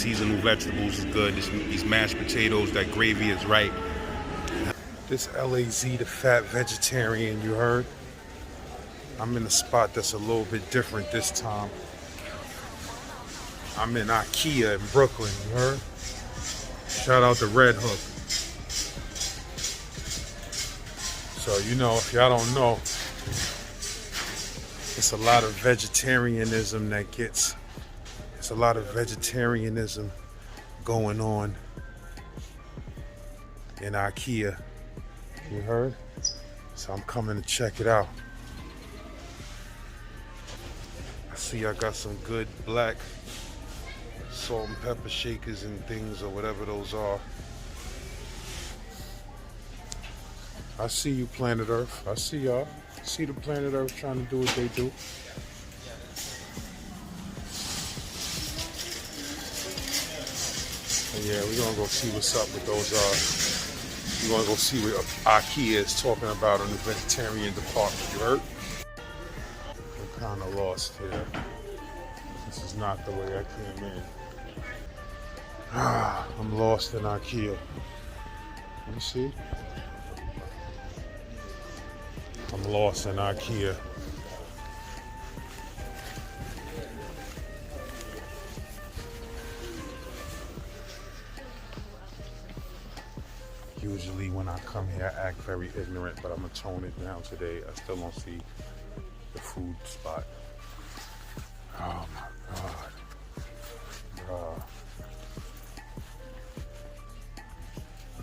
seasonal vegetables is good. These mashed potatoes, that gravy is right. This LAZ, the fat vegetarian, you heard? I'm in a spot that's a little bit different this time. I'm in Ikea in Brooklyn, you heard? Shout out to Red Hook. So, you know, if y'all don't know, it's a lot of vegetarianism it's a lot of vegetarianism going on in Ikea. You heard? So I'm coming to check it out. I see I got some good black salt and pepper shakers and things, or whatever those are. I see you, Planet Earth. I see y'all. I see the Planet Earth trying to do what they do. And yeah, we're gonna go see what's up with those. We're gonna go see what Ikea is talking about in the vegetarian department. You heard? I'm kind of lost here. This is not the way I came in. I'm lost in Ikea. Let me see. I'm lost in Ikea. Usually when I come here, I act very ignorant, but I'm gonna tone it down today. I still don't see the food spot. Oh my God.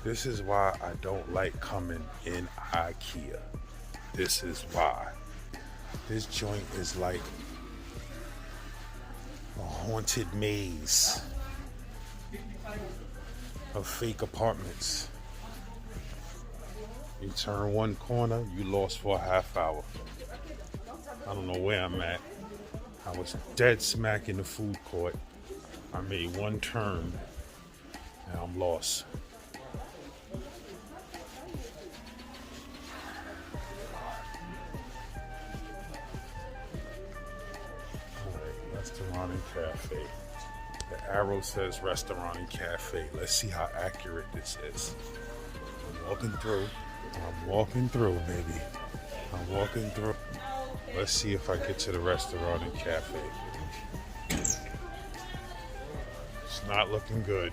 This is why I don't like coming in Ikea. This is why. This joint is like a haunted maze of fake apartments. You turn one corner, you lost for a half hour. I don't know where I'm at. I was dead smack in the food court. I made one turn and I'm lost. Restaurant and cafe. The arrow says restaurant and cafe. Let's see how accurate this is. I'm walking through, baby. I'm walking through. Let's see if I get to the restaurant and cafe. It's not looking good.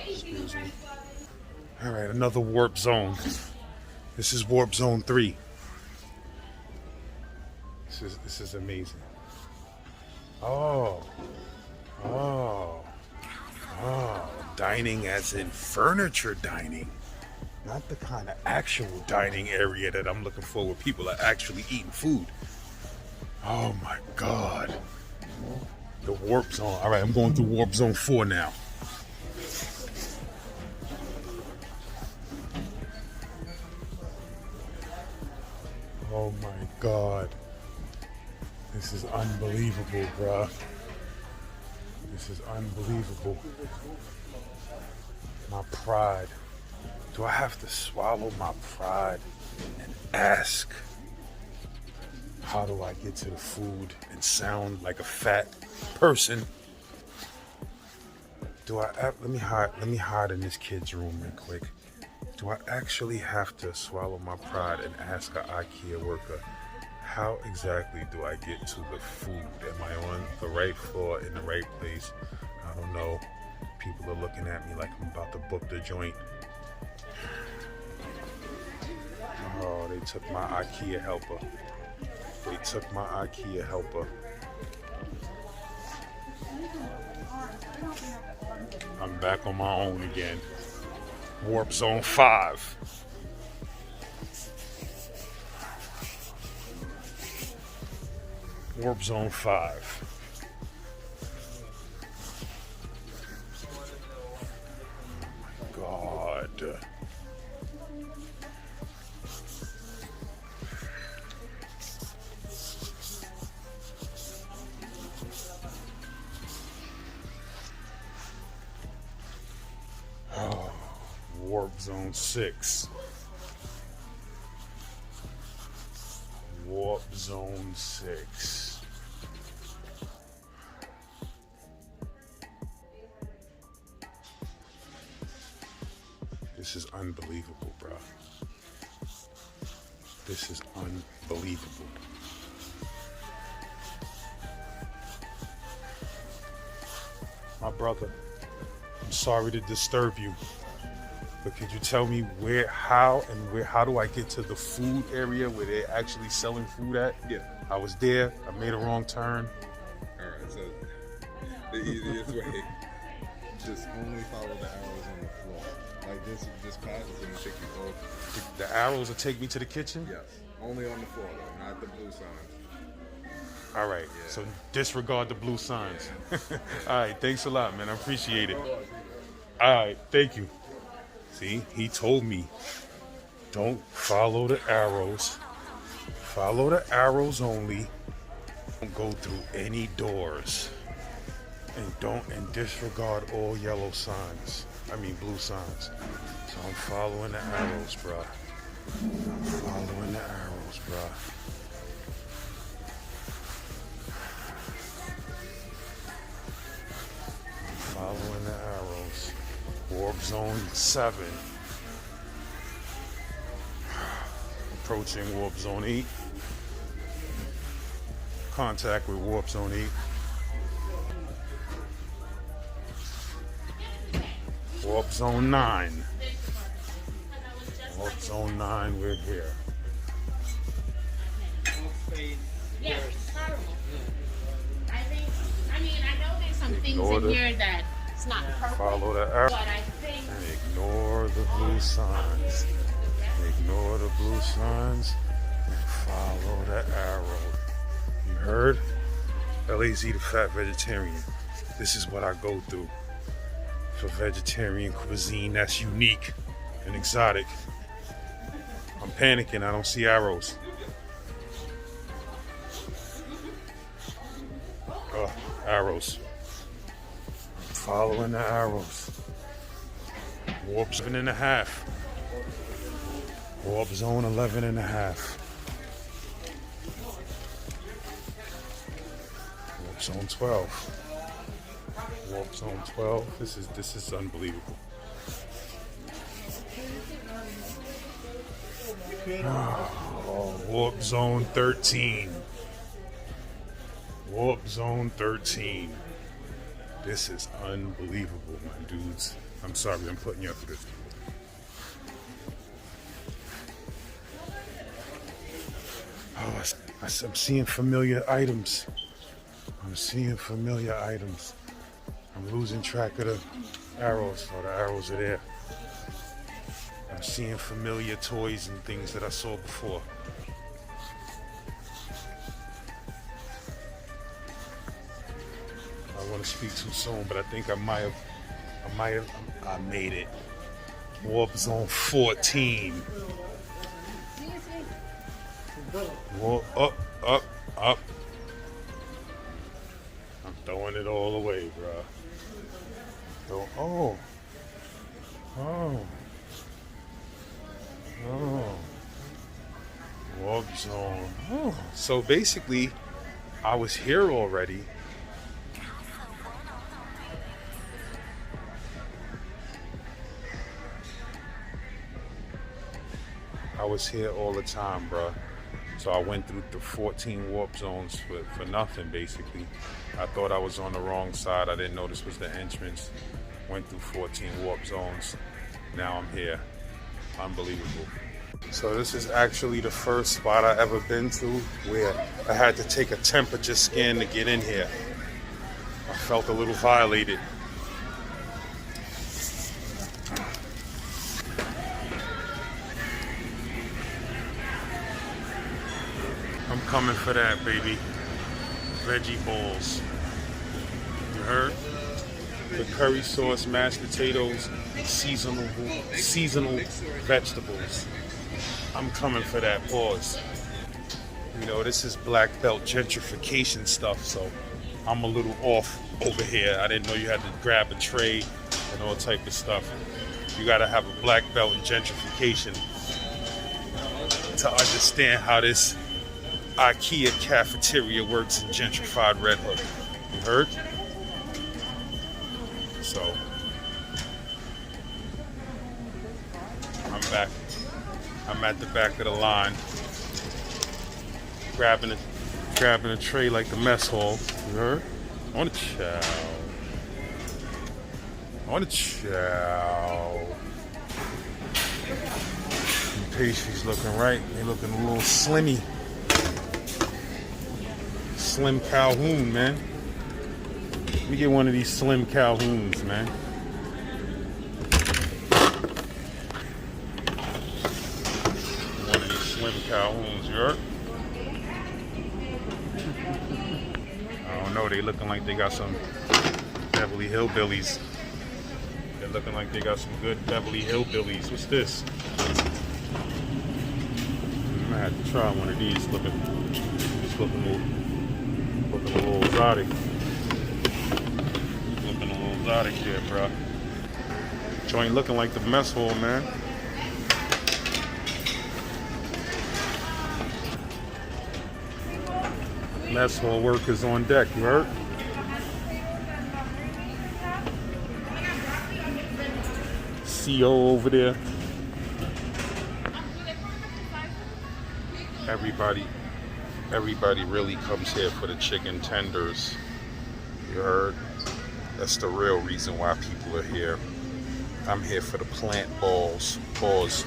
Excuse me. All right, another warp zone. This is warp zone 3. This is amazing. Oh, dining as in furniture dining. Not the kind of actual dining area that I'm looking for where people are actually eating food. Oh my God. The warp zone. All right, I'm going through warp zone 4 now. Oh my God. This is unbelievable, bruh. This is unbelievable. My pride. Do I have to swallow my pride and ask, how do I get to the food and sound like a fat person? Let me hide in this kid's room real quick. Do I actually have to swallow my pride and ask an IKEA worker, how exactly do I get to the food? Am I on the right floor in the right place? I don't know. People are looking at me like I'm about to book the joint. Oh, they took my IKEA helper. I'm back on my own again. Warp Zone 5. Warp Zone 5. Oh my God. Oh, Warp Zone 6. Warp Zone 6. This is unbelievable, bro. This is unbelievable. My brother, I'm sorry to disturb you, but could you tell me how do I get to the food area where they're actually selling food at? Yeah. I was there, I made a wrong turn. Alright, so the easiest way, just only follow the arrows on the floor. Like this path is gonna take you over. The arrows will take me to the kitchen? Yes. Only on the floor though, not the blue signs. All right, Yeah. so disregard the blue signs. All right, thanks a lot, man. I appreciate it. All right, thank you. See, he told me, don't follow the arrows. Follow the arrows only. Don't go through any doors. And disregard all yellow signs. I mean blue signs. So I'm following the arrows, bro. I'm following the arrows, bro. Following the arrows. Warp zone 7. Approaching warp zone 8. Contact with warp zone 8. Warp zone 9. Warp zone 9, we're here. Yes, horrible. I know there's some things in here that it's not perfect. Follow the arrow But I think and ignore the blue signs. Ignore the blue signs and follow the arrow. You heard? LAZ the Fat Vegetarian. This is what I go through for vegetarian cuisine that's unique and exotic. I'm panicking, I don't see arrows. Arrows. I'm following the arrows. Warp 7.5. Warp zone 11.5. Warp zone 12. Warp zone 12. This is unbelievable. Oh, warp zone 13. Warp zone 13. This is unbelievable, my dudes. I'm sorry, I'm putting you up for this. Oh, I'm seeing familiar items. I'm seeing familiar items. I'm losing track of the arrows. Oh, the arrows are there. I'm seeing familiar toys and things that I saw before. I want to speak too soon, but I think I made it. Warp zone 14. Warp up. I'm throwing it all away, bro. Oh. Warp zone. Oh. So basically, I was here already. I was here all the time, bro. So I went through the 14 warp zones for nothing, basically. I thought I was on the wrong side. I didn't know this was the entrance. Went through 14 warp zones. Now I'm here. Unbelievable. So this is actually the first spot I ever been to where I had to take a temperature scan to get in here. I felt a little violated. I'm coming for that, baby. Veggie balls. You heard? The curry sauce, mashed potatoes, seasonal vegetables. I'm coming for that. Pause. You know, this is black belt gentrification stuff, so I'm a little off over here. I didn't know you had to grab a tray and all type of stuff. You gotta have a black belt in gentrification to understand how this Ikea cafeteria works in gentrified Red Hook. You heard? So back. I'm at the back of the line, grabbing a tray like the mess hall. You heard? On the chow. On the chow. The pastries looking right. They looking a little slimmy. Slim Calhoun, man. Let me get one of these Slim Calhouns, man. One of these Slim Calhouns, you heard? I don't know, they looking like they got some Beverly Hillbillies. They're looking like they got some good Beverly Hillbillies. What's this? I'm gonna have to try one of these. It's looking a little exotic. Looking a little exotic here, bro. Joint looking like the mess hall, man. Mess hall workers on deck, you heard? CO over there. Everybody really comes here for the chicken tenders. You heard? That's the real reason why people are here. I'm here for the plant balls. Pause.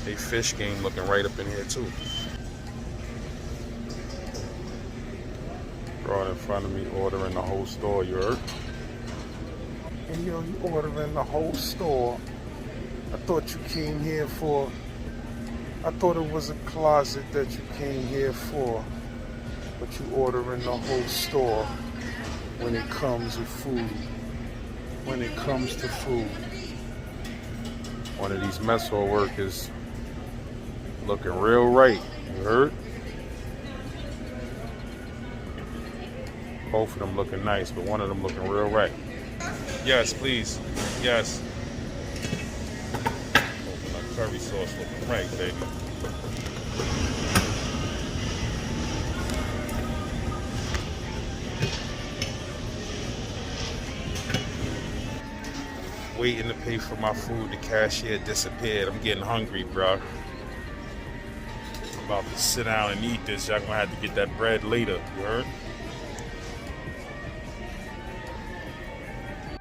They fish game looking right up in here too. Right in front of me, ordering the whole store, you heard? And yo, you ordering the whole store. I thought you came here for, I thought it was a closet that you came here for. But you ordering the whole store when it comes to food. When it comes to food. One of these mess hall workers looking real right, you heard? Both of them looking nice, but one of them looking real right. Yes, please. Yes. Coconut curry sauce looking right, baby. Waiting to pay for my food, the cashier disappeared. I'm getting hungry, bro. I'm about to sit down and eat this. Y'all gonna have to get that bread later, you heard?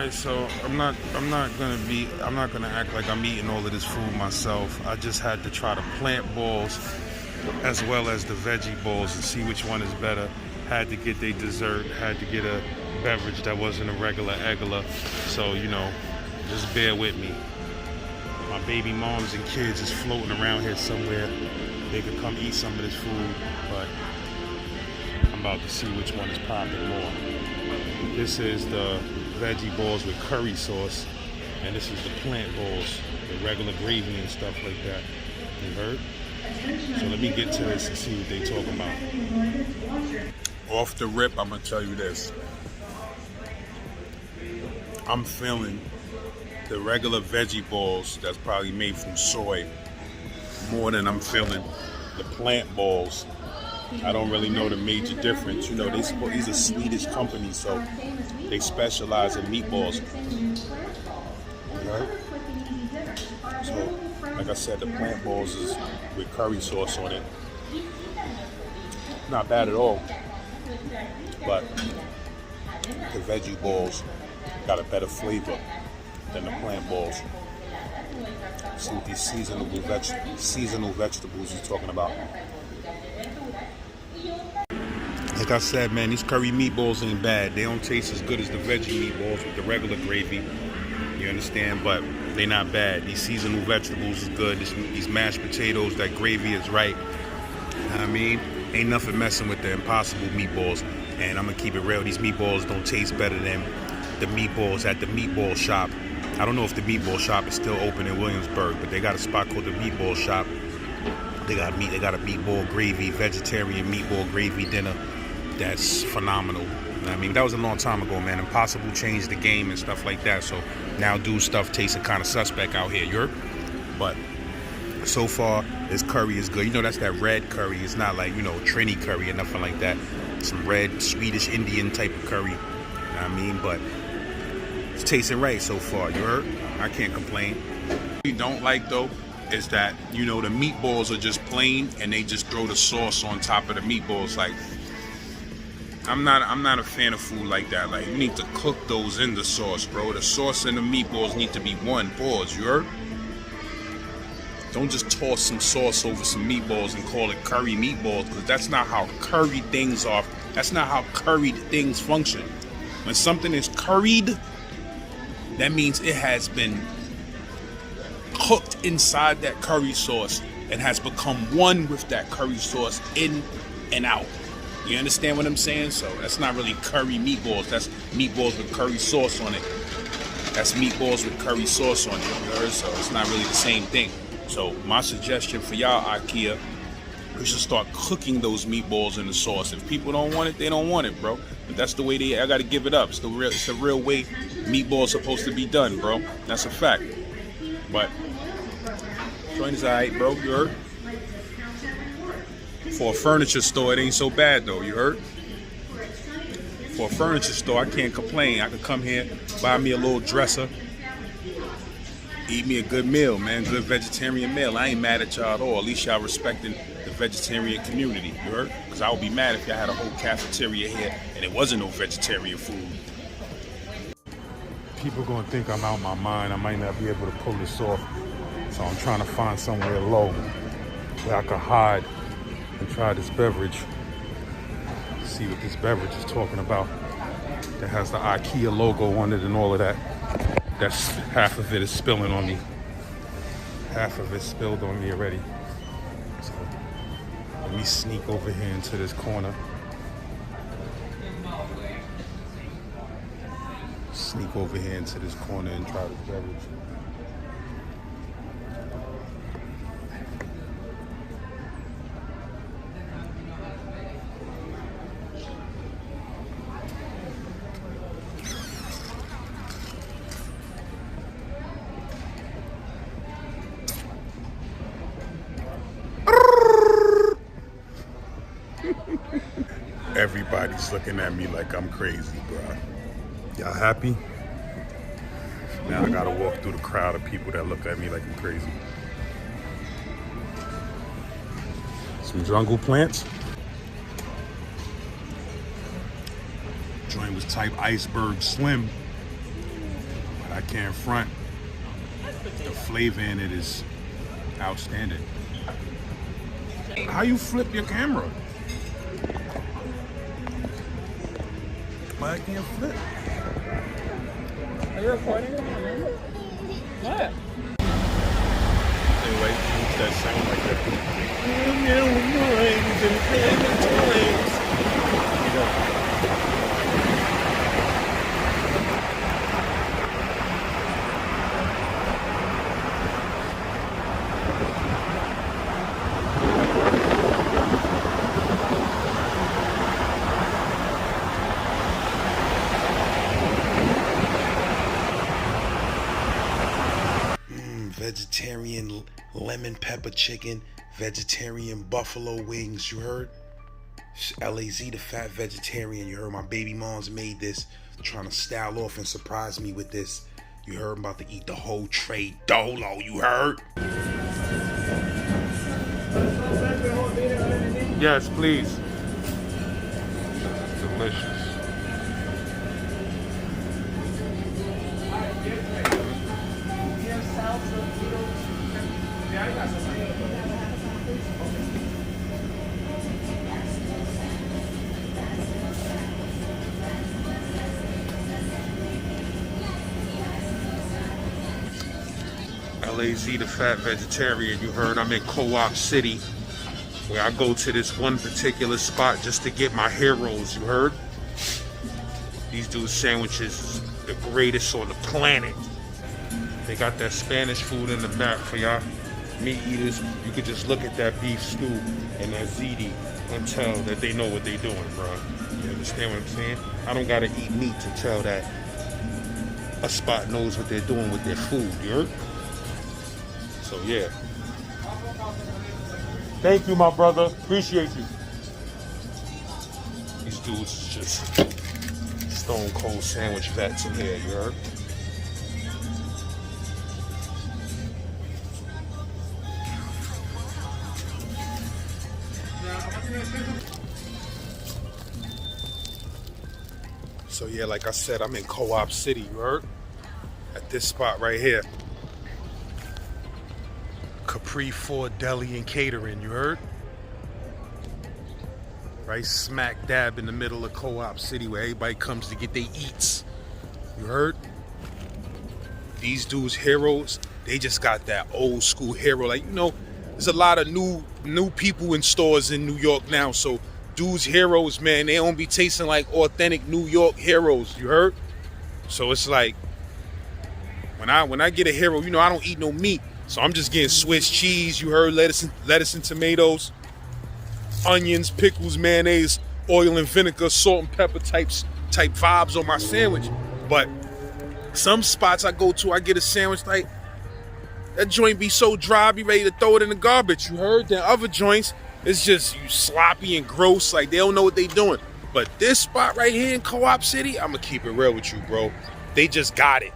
So I'm not gonna act like I'm eating all of this food myself. I just had to try the plant balls as well as the veggie balls and see which one is better. Had to get their dessert, had to get a beverage that wasn't a regular egula. So, you know, just bear with me. My baby moms and kids is floating around here somewhere. They could come eat some of this food, but I'm about to see which one is popping more. This is the veggie balls with curry sauce, and this is the plant balls with regular gravy and stuff like that. You heard? So let me get to this and see what they talking about. Off the rip, I'm gonna tell you this. I'm feeling the regular veggie balls that's probably made from soy more than I'm feeling the plant balls. I don't really know the major difference. You know, these are Swedish companies, so they specialize in meatballs. Right? So, like I said, the plant balls is with curry sauce on it. Not bad at all. But the veggie balls got a better flavor than the plant balls. See what these seasonal vegetables he's talking about. Like I said, man, these curry meatballs ain't bad. They don't taste as good as the veggie meatballs with the regular gravy. You understand? But they not bad. These seasonal vegetables is good. These mashed potatoes, that gravy is right. You know what I mean? Ain't nothing messing with the Impossible meatballs. And I'm gonna keep it real. These meatballs don't taste better than the meatballs at the meatball shop. I don't know if the meatball shop is still open in Williamsburg, but they got a spot called the meatball shop. They got a meatball gravy, vegetarian meatball gravy dinner. That's phenomenal. I mean, that was a long time ago, man. Impossible changed the game and stuff like that. So now dude stuff tasting kind of suspect out here, but so far this curry is good. You know, that's that red curry. It's not like, you know, Trini curry or nothing like that. Some red Swedish Indian type of curry. You know what I mean? But It's tasting right so far, you heard? I can't complain. What we don't like though is that, you know, the meatballs are just plain and they just throw the sauce on top of the meatballs. Like, I'm not a fan of food like that. Like, you need to cook those in the sauce, bro. The sauce and the meatballs need to be one. Pause, you heard? Don't just toss some sauce over some meatballs and call it curry meatballs, because that's not how curry things are. That's not how curried things function. When something is curried, that means it has been cooked inside that curry sauce and has become one with that curry sauce in and out. You understand what I'm saying? So that's not really curry meatballs. That's meatballs with curry sauce on it. That's meatballs with curry sauce on it. You heard? So it's not really the same thing. So my suggestion for y'all, Ikea, we should start cooking those meatballs in the sauce. If people don't want it, they don't want it, bro. But that's the way I gotta give it up. It's the real way meatballs supposed to be done, bro. That's a fact. But joint is alright, bro. You heard? For a furniture store, it ain't so bad though. You heard? For a furniture store, I can't complain. I could come here, buy me a little dresser, eat me a good meal, man. Good vegetarian meal. I ain't mad at y'all at all. At least y'all respecting the vegetarian community. You heard? Because I would be mad if y'all had a whole cafeteria here and it wasn't no vegetarian food. People gonna think I'm out my mind. I might not be able to pull this off. So I'm trying to find somewhere low where I could hide and try this beverage. See what this beverage is talking about. That has the Ikea logo on it and all of that. That's half of it is spilling on me. Half of it spilled on me already. So let me sneak over here into this corner. Sneak over here into this corner and try this beverage. Everybody's looking at me like I'm crazy, bro. Y'all happy? Now I gotta walk through the crowd of people that look at me like I'm crazy. Some jungle plants. Joint was type iceberg slim, but I can't front. The flavor in it is outstanding. How you flip your camera? Why I can't flip? Are you recording? What? Anyway, use that sound like that. Vegetarian lemon pepper chicken, vegetarian buffalo wings, you heard? LAZ the fat vegetarian, you heard? My baby mom's made this, trying to style off and surprise me with this. You heard? I'm about to eat the whole tray dolo, you heard? Yes, please. Delicious. LAZ the fat vegetarian, you heard? I'm in Co-op City, where I go to this one particular spot just to get my heroes, you heard? These dudes' sandwiches is the greatest on the planet. They got that Spanish food in the back for y'all meat eaters. You could just look at that beef stew and that ziti and tell that they know what they doing, bro. You understand what I'm saying? I don't gotta eat meat to tell that a spot knows what they're doing with their food, you heard? So yeah. Thank you, my brother. Appreciate you. These dudes is just stone cold sandwich vets in here, you heard? So yeah, like I said, I'm in Co-op City, you heard? At this spot right here. Capri 4 Deli and Catering, you heard? Right smack dab in the middle of Co-op City where everybody comes to get their eats. You heard? These dudes, heroes, they just got that old school hero. Like, you know, there's a lot of new people in stores in New York now. So dudes, heroes, man, they don't be tasting like authentic New York heroes. You heard? So it's like when I get a hero, you know, I don't eat no meat. So I'm just getting Swiss cheese, you heard, lettuce and tomatoes, onions, pickles, mayonnaise, oil and vinegar, salt and pepper type vibes on my sandwich. But some spots I go to, I get a sandwich like that joint be so dry, I be ready to throw it in the garbage. You heard? Then other joints, it's just you sloppy and gross, like they don't know what they doing. But this spot right here in Co-op City, I'm gonna keep it real with you, bro. They just got it.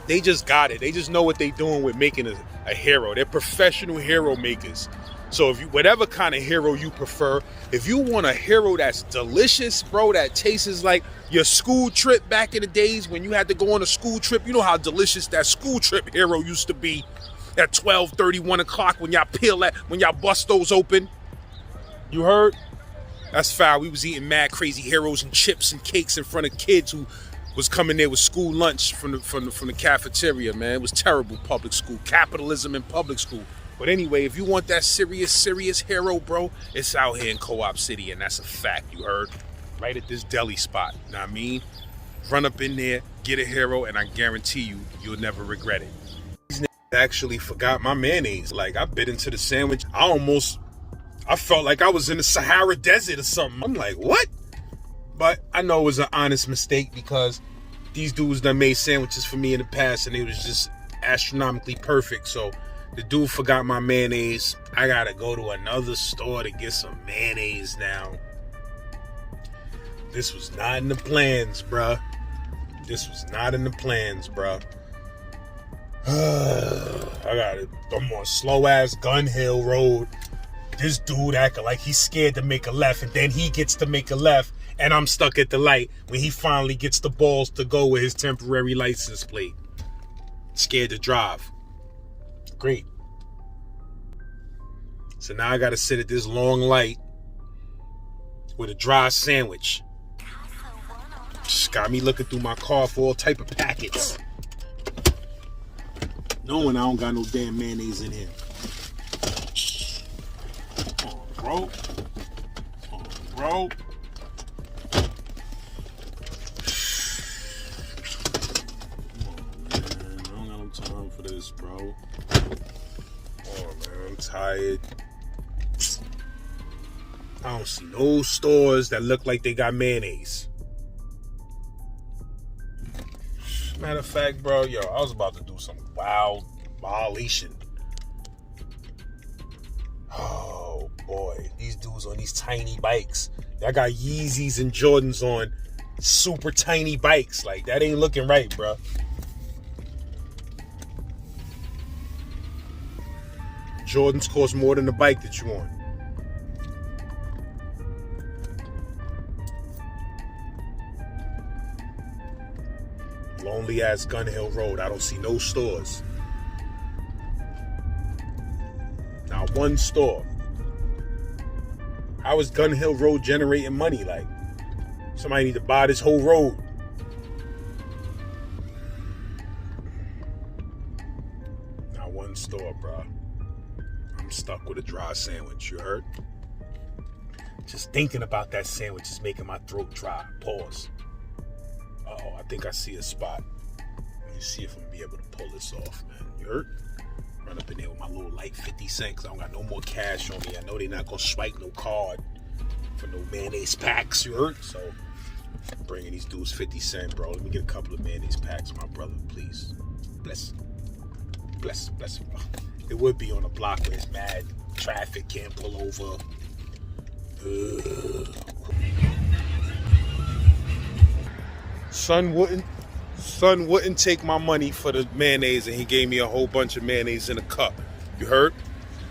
They just got it. They just know what they doing with making a hero. They're professional hero makers. So if you, whatever kind of hero you prefer, if you want a hero that's delicious, bro, that tastes like your school trip back in the days when you had to go on a school trip, you know how delicious that school trip hero used to be at 12:30, 1 o'clock when y'all bust those open. You heard? That's foul. We was eating mad crazy heroes and chips and cakes in front of kids who was coming there with school lunch from the cafeteria, man. It was terrible public school. Capitalism in public school. But anyway, if you want that serious hero, bro, it's out here in Co-op City, and that's a fact, you heard? Right at this deli spot, you know what I mean? Run up in there, get a hero, and I guarantee you, you'll never regret it. These niggas actually forgot my mayonnaise. Like, I bit into the sandwich. I felt like I was in the Sahara Desert or something. I'm like, what? But I know it was an honest mistake because these dudes done made sandwiches for me in the past and it was just astronomically perfect. So the dude forgot my mayonnaise. I gotta go to another store to get some mayonnaise now. This was not in the plans, bruh. This was not in the plans, bruh. I'm on slow ass Gun Hill Road. This dude acting like he's scared to make a left and then he gets to make a left. And I'm stuck at the light when he finally gets the balls to go with his temporary license plate. Scared to drive. Great. So now I gotta sit at this long light with a dry sandwich. Just got me looking through my car for all type of packets. Knowing I don't got no damn mayonnaise in here. Come on, bro. Come on, bro. Time for this, bro. Oh man, I'm tired. I don't see no stores that look like they got mayonnaise. Matter of fact, bro, yo, I was about to do some wild violation. Oh boy, these dudes on these tiny bikes. Y'all got Yeezys and Jordans on super tiny bikes. Like, that ain't looking right, bro. Jordans cost more than the bike that you on. Lonely ass Gun Hill Road. I don't see no stores. Not one store. How is Gun Hill Road generating money? Like, somebody need to buy this whole road. Not one store, bro. I'm stuck with a dry sandwich, you heard? Just thinking about that sandwich is making my throat dry. Pause. Uh-oh, I think I see a spot. Let me see if I'm gonna be able to pull this off, man. You heard? Run up in there with my little light 50 cents because I don't got no more cash on me. I know they're not gonna swipe no card for no mayonnaise packs, you heard? So, I'm bringing these dudes 50 cents, bro. Let me get a couple of mayonnaise packs, my brother, please. Bless. It would be on a block where it's mad traffic, can't pull over. Son wouldn't take my money for the mayonnaise, and he gave me a whole bunch of mayonnaise in a cup. You heard?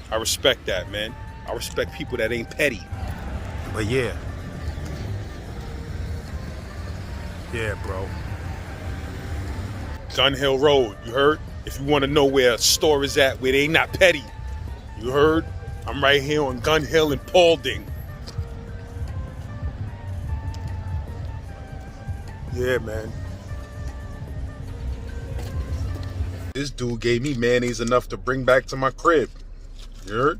I respect that, man. I respect people that ain't petty. But yeah. Yeah, bro. Gun Hill Road, you heard? If you want to know where a store is at, where they not petty, you heard? I'm right here on Gun Hill in Paulding. Yeah, man. This dude gave me mayonnaise enough to bring back to my crib. You heard?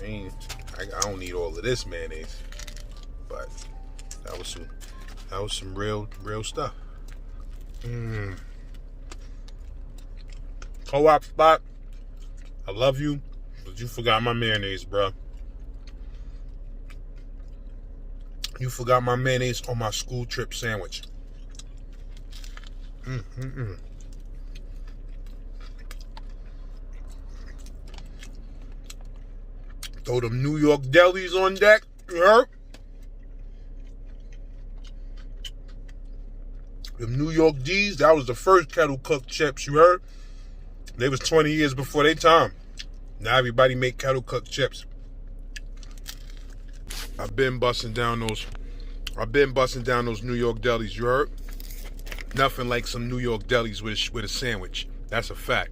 I don't need all of this mayonnaise, but that was some real stuff. Co-op spot, I love you, but you forgot my mayonnaise, bro. You forgot my mayonnaise on my school trip sandwich. Throw them New York delis on deck, you heard? Them New York D's, that was the first kettle cooked chips, you heard? They was 20 years before their time. Now everybody make kettle cooked chips. I've been busting down those New York delis, you heard? Nothing like some New York delis with a sandwich. That's a fact.